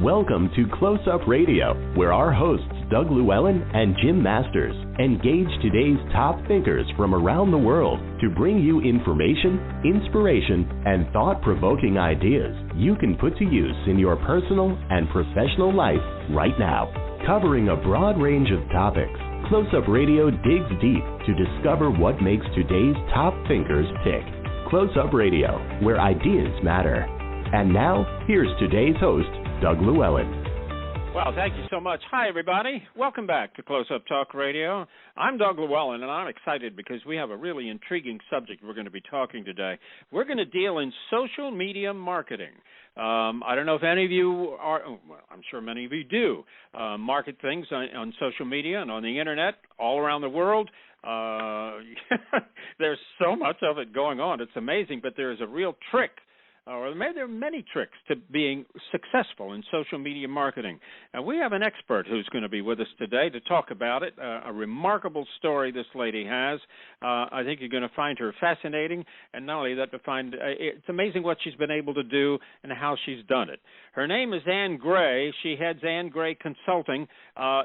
Welcome to Close Up Radio, where our hosts Doug Llewelyn and Jim Masters engage today's top thinkers from around the world to bring you information, inspiration, and thought-provoking ideas you can put to use in your personal and professional life right now. Covering a broad range of topics, Close Up Radio digs deep to discover what makes today's top thinkers tick. Close Up Radio, where ideas matter. And now, here's today's host, Doug Llewelyn. Well, thank you so much. Hi, everybody. Welcome back to Close Up Talk Radio. I'm Doug Llewelyn, and I'm excited because we have a really intriguing subject we're going to be talking today. We're going to deal in social media marketing. I don't know if any of you are, well, I'm sure many of you do, market things on social media and on the Internet all around the world. There's so much of it going on. It's amazing, but there is a real trick. Or maybe there are many tricks to being successful in social media marketing. And we have an expert who's going to be with us today to talk about it, a remarkable story this lady has. I think you're going to find her fascinating, and not only that, it's amazing what she's been able to do and how she's done it. Her name is Ann Gray. She heads Ann Gray Consulting.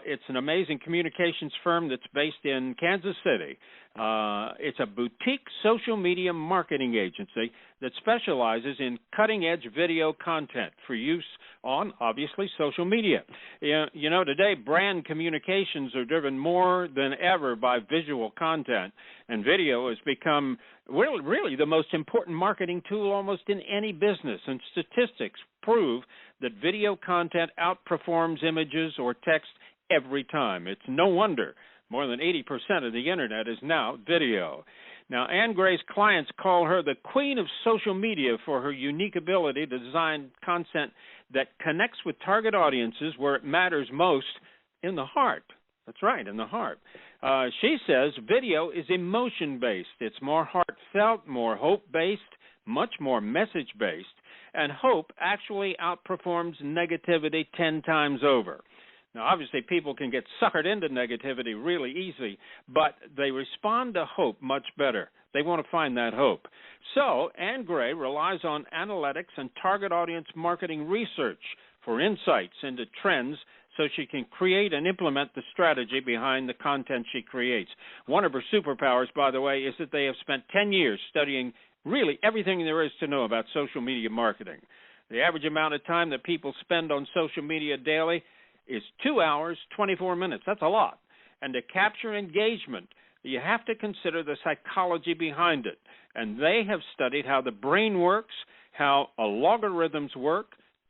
It's an amazing communications firm that's based in Kansas City. It's a boutique social media marketing agency that specializes in cutting-edge video content for use on, obviously, social media. You know, today brand communications are driven more than ever by visual content, and video has become really the most important marketing tool almost in any business, and statistics prove that video content outperforms images or text every time. It's no wonder more than 80% of the Internet is now video. Now, Ann Gray's clients call her the queen of social media for her unique ability to design content that connects with target audiences where it matters most, in the heart. That's right, in the heart. She says video is emotion-based. It's more heartfelt, more hope-based, much more message-based, and hope actually outperforms negativity 10 times over. Now, obviously, people can get suckered into negativity really easy, but they respond to hope much better. They want to find that hope. So, Ann Gray relies on analytics and target audience marketing research for insights into trends so she can create and implement the strategy behind the content she creates. One of her superpowers, by the way, is that they have spent 10 years studying really everything there is to know about social media marketing. The average amount of time that people spend on social media daily is 2 hours, 24 minutes. That's a lot. And to capture engagement, you have to consider the psychology behind it. And they have studied how the brain works, how logarithms work,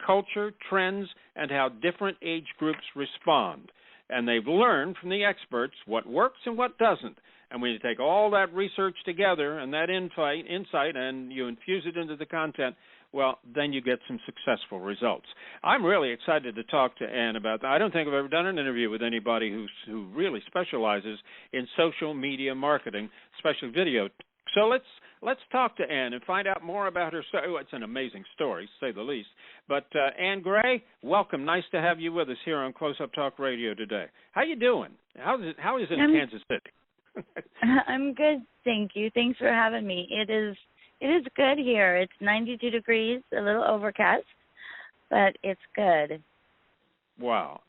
culture, trends, and how different age groups respond. And they've learned from the experts what works and what doesn't. And when you take all that research together and that insight and you infuse it into the content, well, then you get some successful results. I'm really excited to talk to Ann about that. I don't think I've ever done an interview with anybody who really specializes in social media marketing, especially video. So let's talk to Ann and find out more about her story. Oh, it's an amazing story, to say the least. But Ann Gray, welcome. Nice to have you with us here on Close Up Talk Radio today. How you doing? How is it in Kansas City? I'm good, thank you. Thanks for having me. It is good here. It's 92 degrees, a little overcast, but it's good. Wow.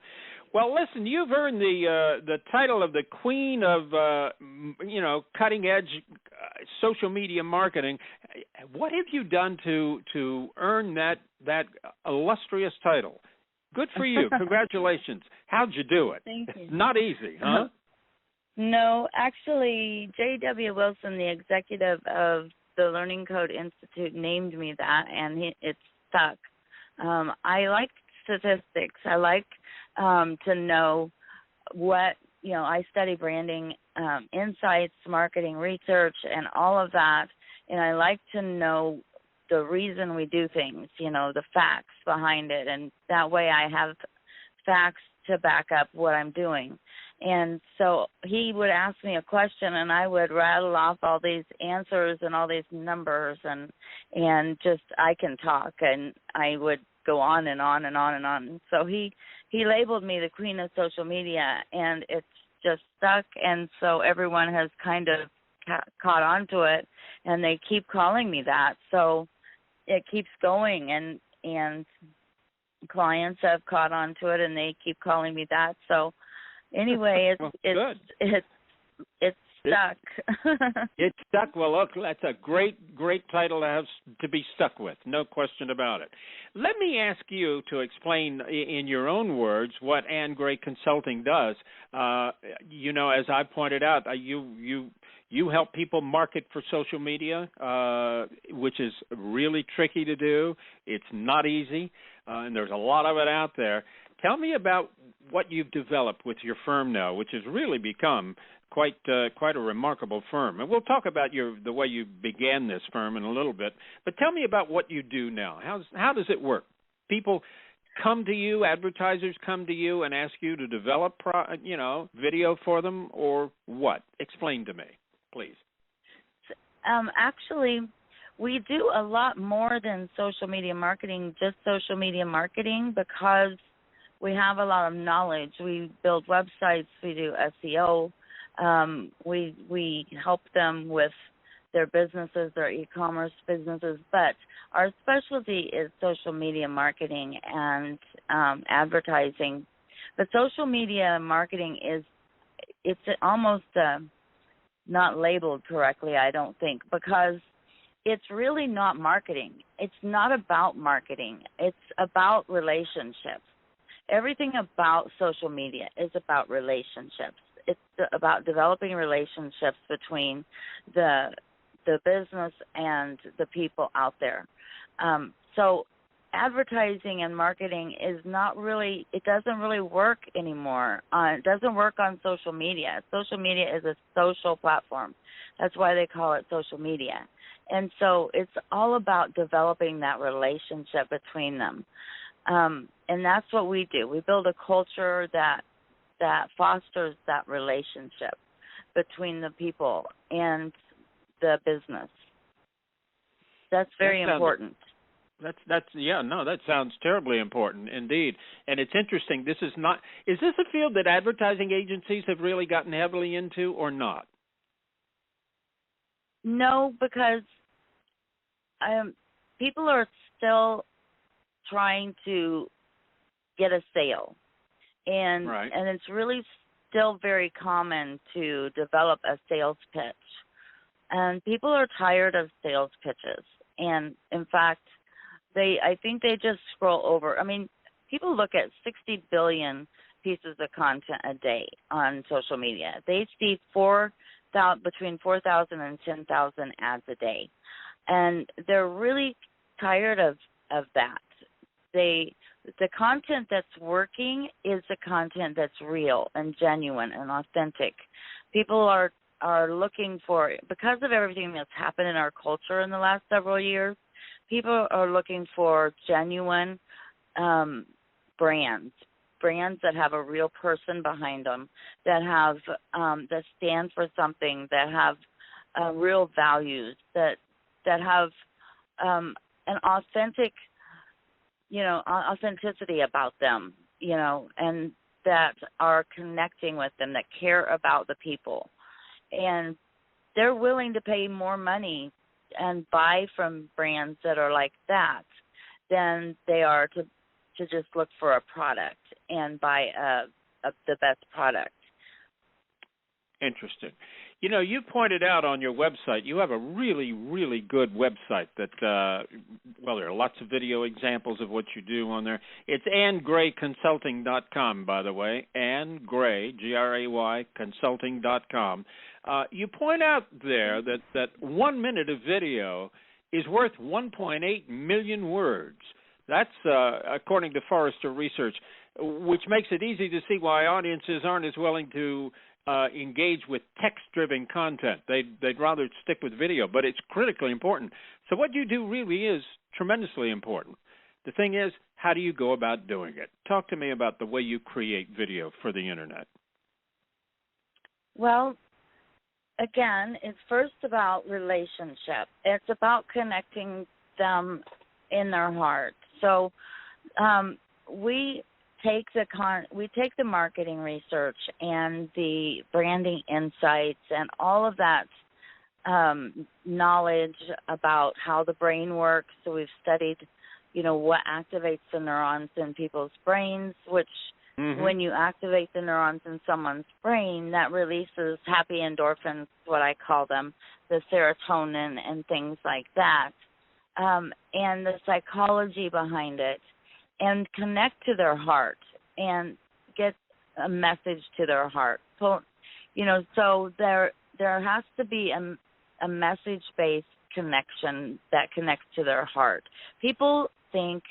Well, listen, you've earned the title of the queen of cutting edge social media marketing. What have you done to earn that illustrious title? Good for you. Congratulations. How'd you do it? Thank you. Not easy, huh? No, actually, J.W. Wilson, the executive of the Learning Code Institute, named me that, and it stuck. I like statistics. I like to know what, I study branding, insights, marketing, research, and all of that, and I like to know the reason we do things, the facts behind it, and that way I have facts to back up what I'm doing. And so he would ask me a question, and I would rattle off all these answers and all these numbers, and just I can talk, and I would go on and on and on and on. So he labeled me the queen of social media, and it's just stuck, and so everyone has kind of caught on to it, and they keep calling me that. So it keeps going, and clients have caught on to it, and they keep calling me that. So anyway, Well, it's stuck. It's stuck. Well, look, that's a great title to be stuck with. No question about it. Let me ask you to explain in your own words what Ann Gray Consulting does. As I pointed out, you help people market for social media, which is really tricky to do. It's not easy, and there's a lot of it out there. Tell me about what you've developed with your firm now, which has really become quite a remarkable firm. And we'll talk about the way you began this firm in a little bit. But tell me about what you do now. How does it work? People come to you, advertisers come to you and ask you to develop video for them, or what? Explain to me, please. Actually, we do a lot more than social media marketing, just social media marketing, because we have a lot of knowledge. We build websites, we do SEO, we help them with their businesses, their e-commerce businesses, but our specialty is social media marketing and advertising. But social media marketing it's almost not labeled correctly, I don't think, because it's really not marketing. It's not about marketing. It's about relationships. Everything about social media is about relationships. It's about developing relationships between the business and the people out there. So advertising and marketing is not really, it doesn't really work anymore. It doesn't work on social media. Social media is a social platform. That's why they call it social media. And so it's all about developing that relationship between them. And that's what we do. We build a culture that fosters that relationship between the people and the business. That's very important. That sounds terribly important indeed. And it's interesting. Is this a field that advertising agencies have really gotten heavily into or not? No, because people are still trying to get a sale. And right. And it's really still very common to develop a sales pitch. And people are tired of sales pitches. And in fact, I think they just scroll over. I mean, people look at 60 billion pieces of content a day on social media. They see between 4,000 and 10,000 ads a day. And they're really tired of that. The content that's working is the content that's real and genuine and authentic. People are looking for, because of everything that's happened in our culture in the last several years, people are looking for genuine brands that have a real person behind them, that stand for something, that have real values, that have an authentic, authenticity about them, and that are connecting with them, that care about the people. And they're willing to pay more money and buy from brands that are like that than they are to just look for a product and buy the best product. Interesting. You pointed out on your website, you have a really, really good website that, there are lots of video examples of what you do on there. It's AnnGrayConsulting.com, by the way, Ann Gray, Gray, Consulting.com. You point out there that 1 minute of video is worth 1.8 million words. That's according to Forrester Research, which makes it easy to see why audiences aren't as willing to engage with text-driven content. They'd rather stick with video, but it's critically important. So what you do really is tremendously important. The thing is, how do you go about doing it? Talk to me about the way you create video for the Internet. Well, again, it's first about relationship. It's about connecting them in their heart. So we take the marketing research and the branding insights and all of that knowledge about how the brain works. So we've studied what activates the neurons in people's brains, which when you activate the neurons in someone's brain, that releases happy endorphins, what I call them, the serotonin and things like that, and the psychology behind it, and connect to their heart and get a message to their heart. So, so there has to be a message-based connection that connects to their heart. People think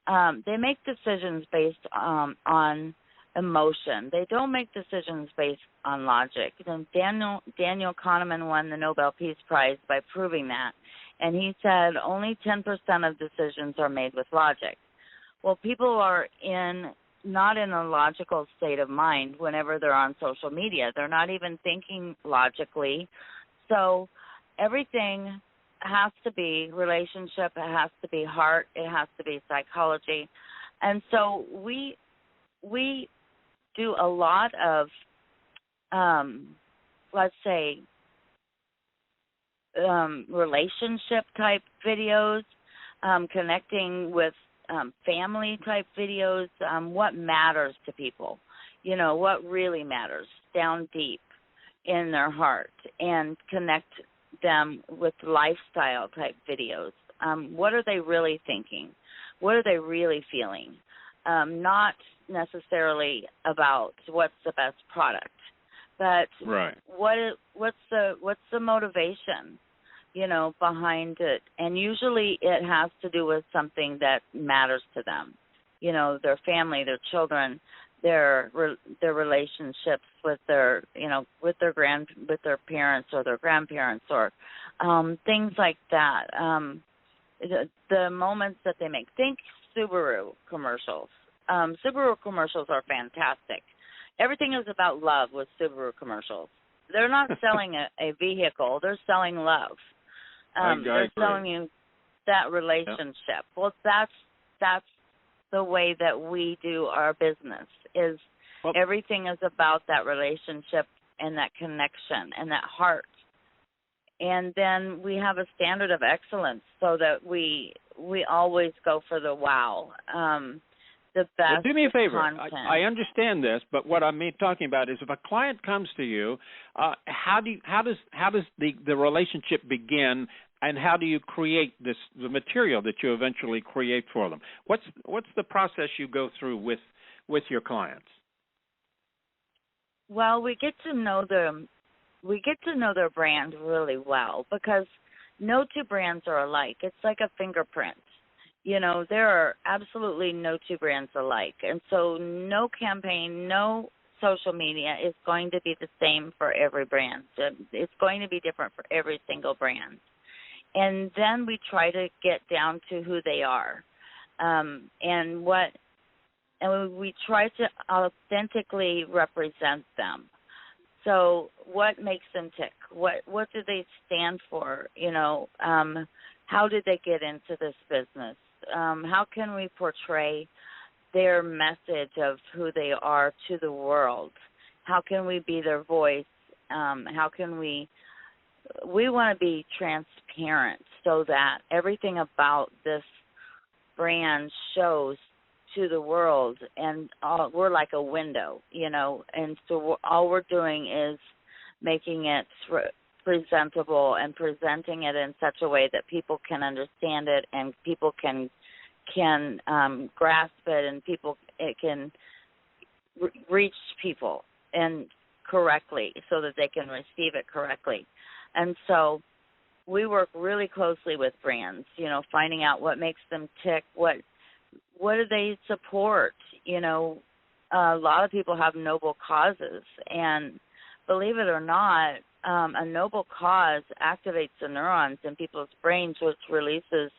they make decisions based on emotion. They don't make decisions based on logic. And Daniel Kahneman won the Nobel Peace Prize by proving that. And he said only 10% of decisions are made with logic. Well, people are not in a logical state of mind whenever they're on social media. They're not even thinking logically. So everything has to be relationship, it has to be heart, it has to be psychology. And so we do a lot of, let's say, relationship type videos, connecting with family type videos, what matters to people, what really matters down deep in their heart, and connect them with lifestyle type videos. What are they really thinking? What are they really feeling? Not necessarily about what's the best product, but what's the motivation, behind it? And usually it has to do with something that matters to them, their family, their children, their relationships with their with their parents or their grandparents, or things like that. The moments that they make. Think Subaru commercials. Subaru commercials are fantastic. Everything is about love with Subaru commercials. They're not selling a vehicle. They're selling love. They're selling you that relationship. Yep. Well, that's the way that we do our business. Everything is about that relationship and that connection and that heart. And then we have a standard of excellence so that we always go for the wow. The best. Well, do me a favor. I understand this, but what I'm talking about is if a client comes to you, how does the relationship begin, and how do you create the material that you eventually create for them? What's the process you go through with your clients? Well, we get to know their brand really well, because no two brands are alike. It's like a fingerprint. There are absolutely no two brands alike. And so no campaign, no social media is going to be the same for every brand. It's going to be different for every single brand. And then we try to get down to who they are, and we try to authentically represent them. So what makes them tick? What do they stand for? How did they get into this business? How can we portray their message of who they are to the world? How can we be their voice? How can we want to be transparent so that everything about this brand shows to the world, and we're like a window, and so all we're doing is making it presentable and presenting it in such a way that people can understand it, and people can grasp it, and it can reach people and correctly so that they can receive it correctly. And so we work really closely with brands, finding out what makes them tick, what do they support. A lot of people have noble causes, and believe it or not, a noble cause activates the neurons in people's brains, which releases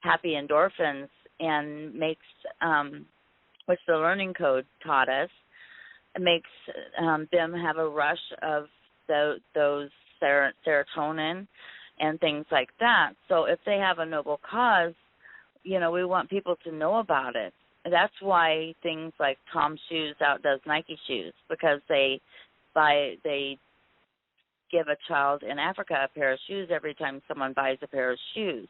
happy endorphins and makes, which the learning code taught us, makes them have a rush of those serotonin and things like that. So if they have a noble cause, we want people to know about it. That's why things like Tom Shoes outdoes Nike Shoes, because they give a child in Africa a pair of shoes every time someone buys a pair of shoes.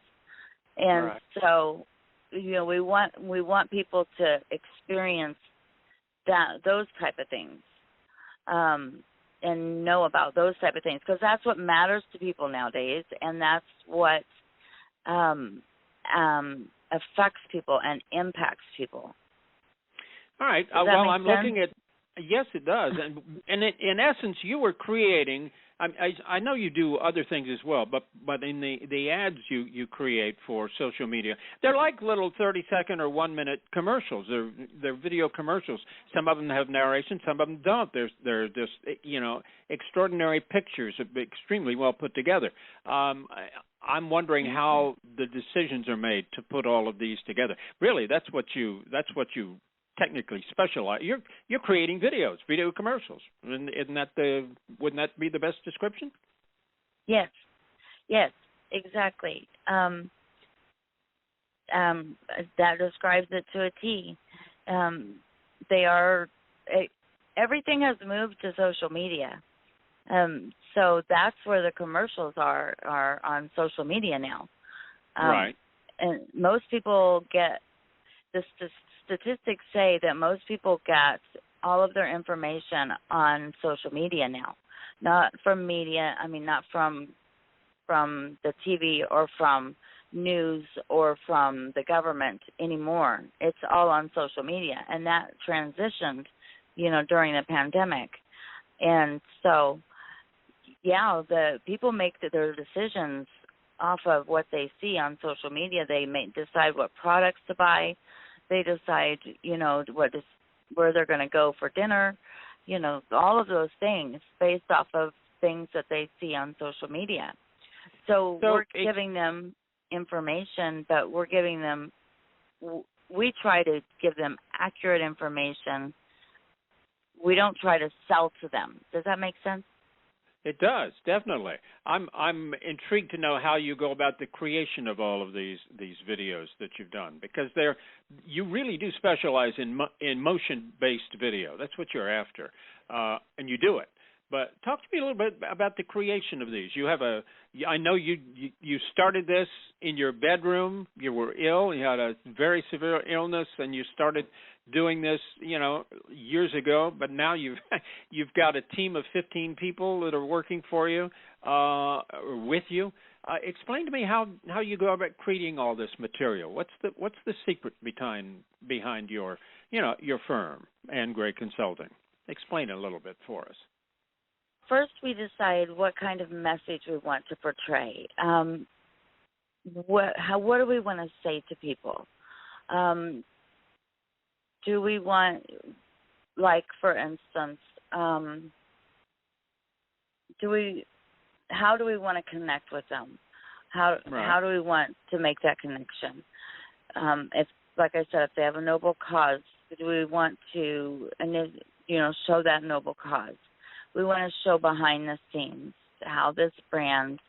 And so we want people to experience those type of things, and know about those type of things, because that's what matters to people nowadays, and that's what affects people and impacts people. All right. Well, I'm looking at. Yes, it does, and in essence, you were creating. I know you do other things as well, but in the ads you create for social media, they're like little 30-second or 1-minute commercials. They're video commercials. Some of them have narration, some of them don't. They're just extraordinary pictures, extremely well put together. I'm wondering how the decisions are made to put all of these together. Really, that's what you technically specialize. You're creating videos, video commercials. Wouldn't that be the best description? Yes, exactly. That describes it to a T. Everything has moved to social media. So that's where the commercials are on social media now. Right. And most people get the statistics say that most people get all of their information on social media now, not from media. I mean, not from the TV or from news or from the government anymore. It's all on social media, and that transitioned, during the pandemic. And so, yeah, the people make their decisions off of what they see on social media. They may decide what products to buy. They decide, where they're going to go for dinner, all of those things based off of things that they see on social media. So we're giving them information, but we try to give them accurate information. We don't try to sell to them. Does that make sense? It does, definitely. I'm intrigued to know how you go about the creation of all of these videos that you've done, because you really do specialize in motion-based video. That's what you're after, and you do it. But talk to me a little bit about the creation of these. I know you started this in your bedroom. You were ill. You had a very severe illness, and you started doing this, years ago. But now you've got a team of 15 people that are working for you, with you. Explain to me how you go about creating all this material. What's the secret behind your firm and Gray Consulting? Explain it a little bit for us. First, we decide what kind of message we want to portray. What do we want to say to people? Do we want, like, for instance, how do we want to connect with them? How do we want to make that connection? If, like I said, if they have a noble cause, do we want to, show that noble cause? We want to show behind the scenes how this brand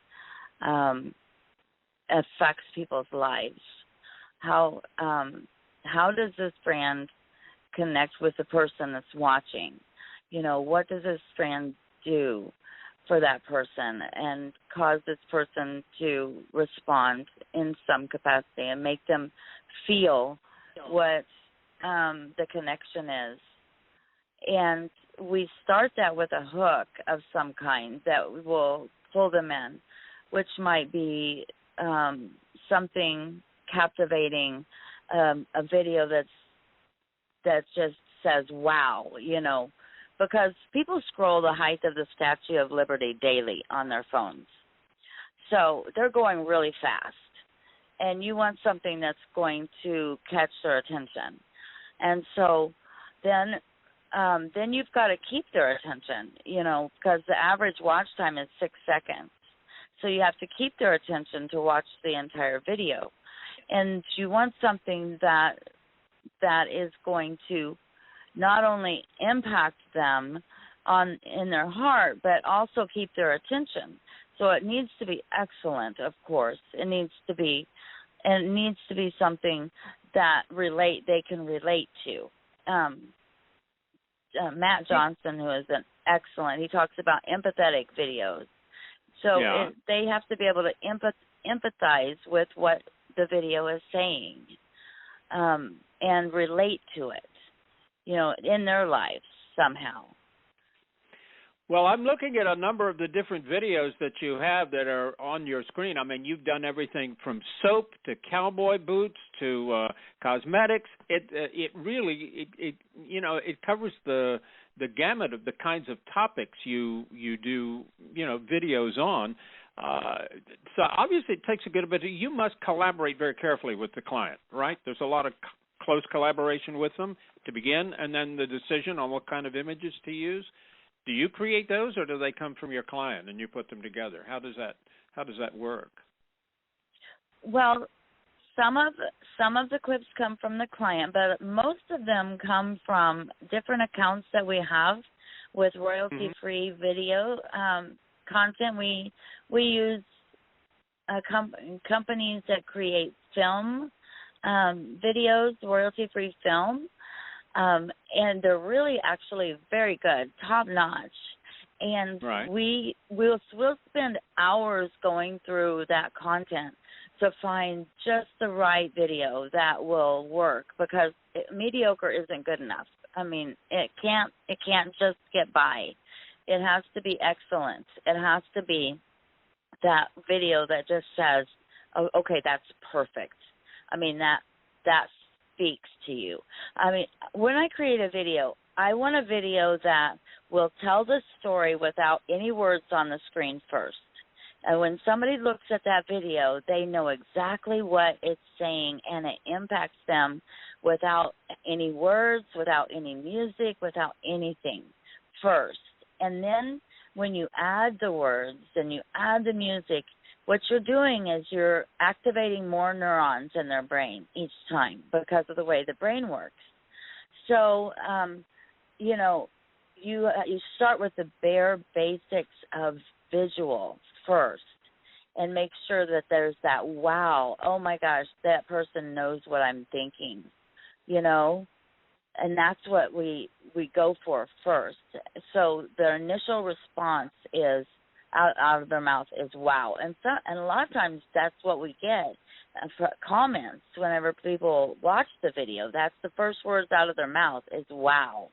affects people's lives. How does this brand connect with the person that's watching? What does this brand do for that person and cause this person to respond in some capacity and make them feel what the connection is? And we start that with a hook of some kind that will pull them in, which might be something captivating, a video that just says wow, because people scroll the height of the Statue of Liberty daily on their phones. So they're going really fast, and you want something that's going to catch their attention. And so then you've got to keep their attention, because the average watch time is 6 seconds. So you have to keep their attention to watch the entire video. And you want something that is going to not only impact them in their heart, but also keep their attention. So it needs to be excellent, of course. It needs to be something that they can relate to. Matt Johnson, who is an excellent, he talks about empathetic videos. So they have to be able to empathize with what the video is saying. and relate to it, in their lives somehow. Well, I'm looking at a number of the different videos that you have that are on your screen. I mean, you've done everything from soap to cowboy boots to cosmetics. It really covers the gamut of the kinds of topics you do videos on. So obviously it takes a good bit. You must collaborate very carefully with the client, right? There's a lot of close collaboration with them to begin, and then the decision on what kind of images to use. Do you create those, or do they come from your client and you put them together? How does that work? Well, some of the clips come from the client, but most of them come from different accounts that we have with royalty-free video content. We use companies that create film videos, royalty-free film. And they're really actually very good, top-notch. And right. we'll spend hours going through that content to find just the right video that will work, because mediocre isn't good enough. I mean, it can't just get by. It has to be excellent. It has to be that video that just says, oh, okay, that's perfect. I mean, that speaks to you. I mean, when I create a video, I want a video that will tell the story without any words on the screen first. And when somebody looks at that video, they know exactly what it's saying, and it impacts them without any words, without any music, without anything first. And then when you add the words and you add the music, what you're doing is you're activating more neurons in their brain each time because of the way the brain works. So, you start with the bare basics of visual first and make sure that there's that, wow, oh my gosh, that person knows what I'm thinking, and that's what we go for first. So the initial response is out of their mouth is wow, and a lot of times that's what we get for comments whenever people watch the video. That's the first words out of their mouth is wow,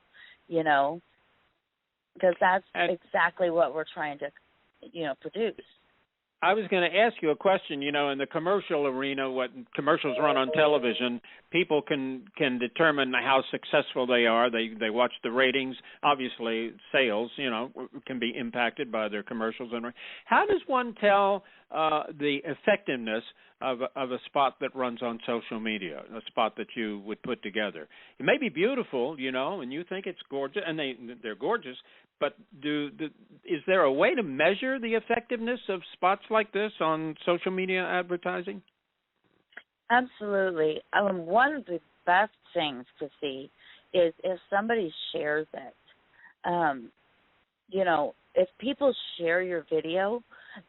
because that's exactly what we're trying to, produce. I was going to ask you a question. In the commercial arena, what commercials run on television, people can determine how successful they are. They watch the ratings. Obviously, sales, can be impacted by their commercials. And how does one tell the effectiveness of a spot that runs on social media, a spot that you would put together? It may be beautiful, and you think it's gorgeous, and they're gorgeous. But is there a way to measure the effectiveness of spots like this on social media advertising? Absolutely. One of the best things to see is if somebody shares it. If people share your video,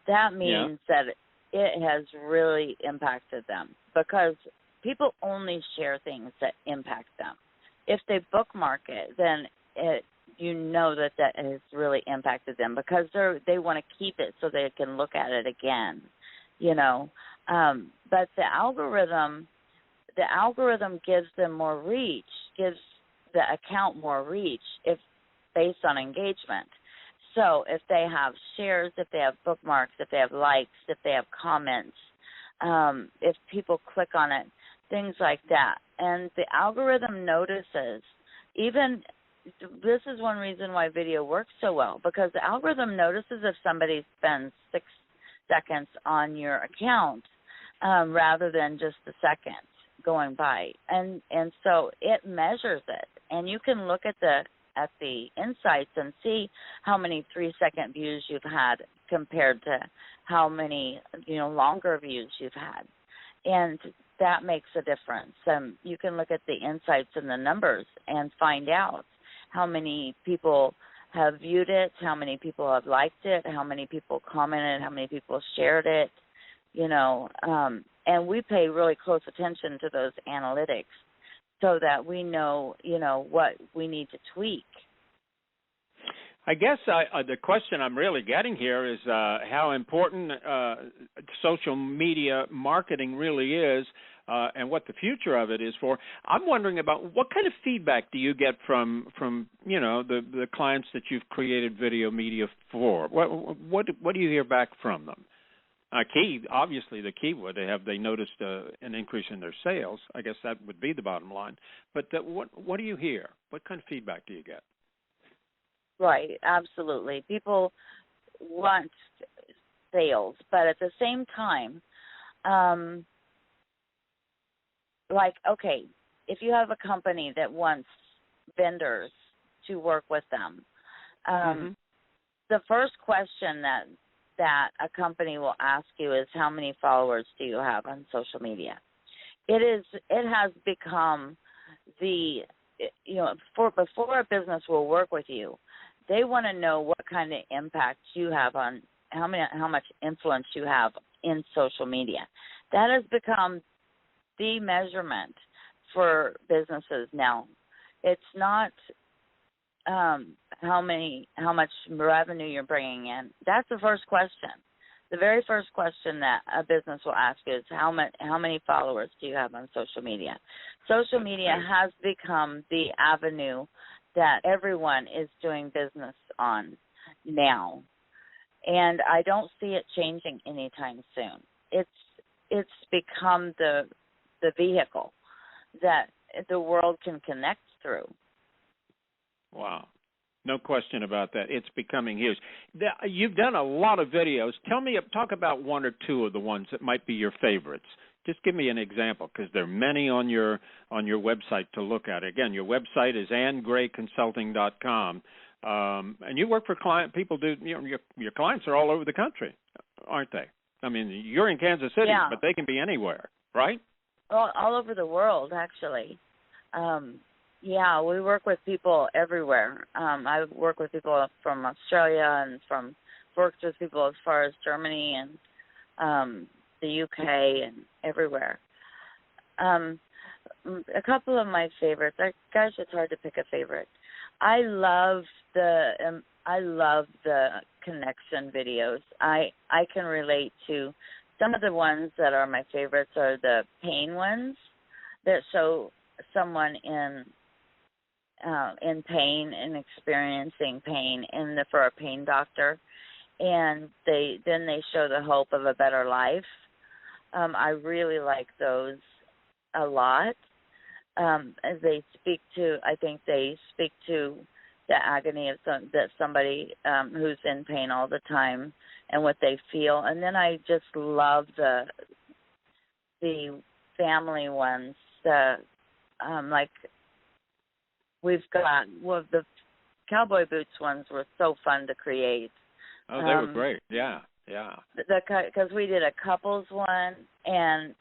that means that it has really impacted them, because people only share things that impact them. If they bookmark it, then that has really impacted them, because they want to keep it so they can look at it again, But the algorithm gives them more reach, gives the account more reach if based on engagement. So if they have shares, if they have bookmarks, if they have likes, if they have comments, if people click on it, things like that. And the algorithm notices, even this is one reason why video works so well, because the algorithm notices if somebody spends 6 seconds on your account rather than just a second going by. And so it measures it. And you can look at the insights and see how many 3-second views you've had compared to how many longer views you've had, and that makes a difference. You can look at the insights and the numbers and find out how many people have viewed it, how many people have liked it, how many people commented, how many people shared it, and we pay really close attention to those analytics so that we know, what we need to tweak. I guess the question I'm really getting here is how important social media marketing really is and what the future of it is for. I'm wondering about what kind of feedback do you get from the clients that you've created video media for? What do you hear back from them? Obviously the key would have they noticed an increase in their sales. I guess that would be the bottom line. But what do you hear? What kind of feedback do you get? Right, absolutely. People want sales, but at the same time, okay, if you have a company that wants vendors to work with them, the first question that a company will ask you is, how many followers do you have on social media? It has become before a business will work with you, they want to know what kind of impact you have on how much influence you have in social media. That has become the measurement for businesses now. It's not how much revenue you're bringing in. That's the first question. The very first question that a business will ask is, how many followers do you have on social media? Social media has become the avenue that everyone is doing business on now, and I don't see it changing anytime soon. It's become the vehicle that the world can connect through. Wow. No question about that. It's becoming huge. You've done a lot of videos. Talk about one or two of the ones that might be your favorites. Just give me an example, because there are many on your website to look at. Again, your website is AnnGrayConsulting.com, and you work for people. Your clients are all over the country, aren't they? I mean, you're in Kansas City, but they can be anywhere, right? All over the world, actually. Yeah, we work with people everywhere. I work with people from Australia and worked with people as far as Germany and the UK and everywhere. A couple of my favorites. Gosh, it's hard to pick a favorite. I love the connection videos. I can relate to some of the ones that are my favorites are the pain ones that show someone in pain and experiencing pain for a pain doctor, and they show the hope of a better life. I really like those a lot. As they speak to, I think they speak to the agony of somebody who's in pain all the time and what they feel. And then I just love the family ones. Like we've got the cowboy boots ones were so fun to create. Oh, they were great. Yeah. Because we did a couples one and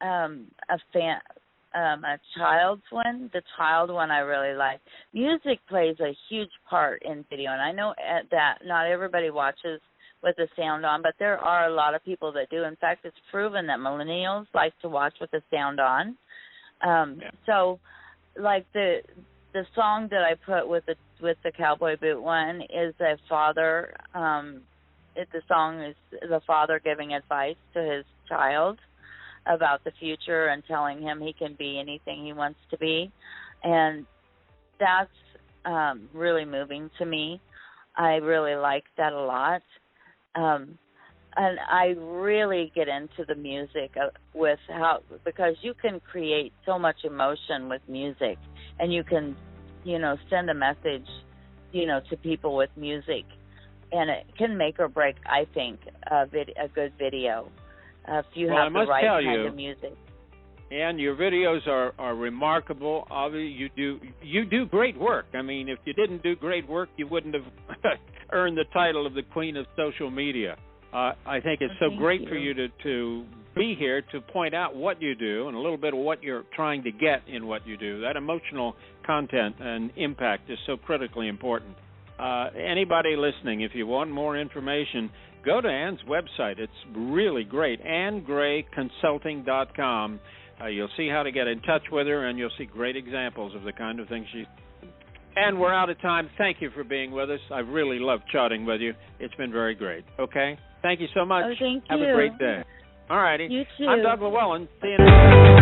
a child's one. The child one I really like. Music plays a huge part in video, and I know that not everybody watches with the sound on, but there are a lot of people that do. In fact, it's proven that millennials like to watch with the sound on. So, like the song that I put with the cowboy boot one is a father. The song is the father giving advice to his child about the future and telling him he can be anything he wants to be, and that's really moving to me. I really like that a lot, and I really get into the music because you can create so much emotion with music, and you can, send a message, to people with music, and it can make or break, I think, a good video. If you have the right kind of music. And your videos are remarkable. Obviously, you do great work. I mean, if you didn't do great work, you wouldn't have earned the title of the Queen of Social Media. I think it's so great for you to be here to point out what you do and a little bit of what you're trying to get in what you do. That emotional content and impact is so critically important. Anybody listening, if you want more information, go to Ann's website. It's really great, AnnGrayConsulting.com. You'll see how to get in touch with her, and you'll see great examples of the kind of things she... And we're out of time. Thank you for being with us. I've really loved chatting with you. It's been very great. Okay? Thank you so much. Oh, thank you. Have a great day. All righty. You too. I'm Doug Llewelyn. See you next time.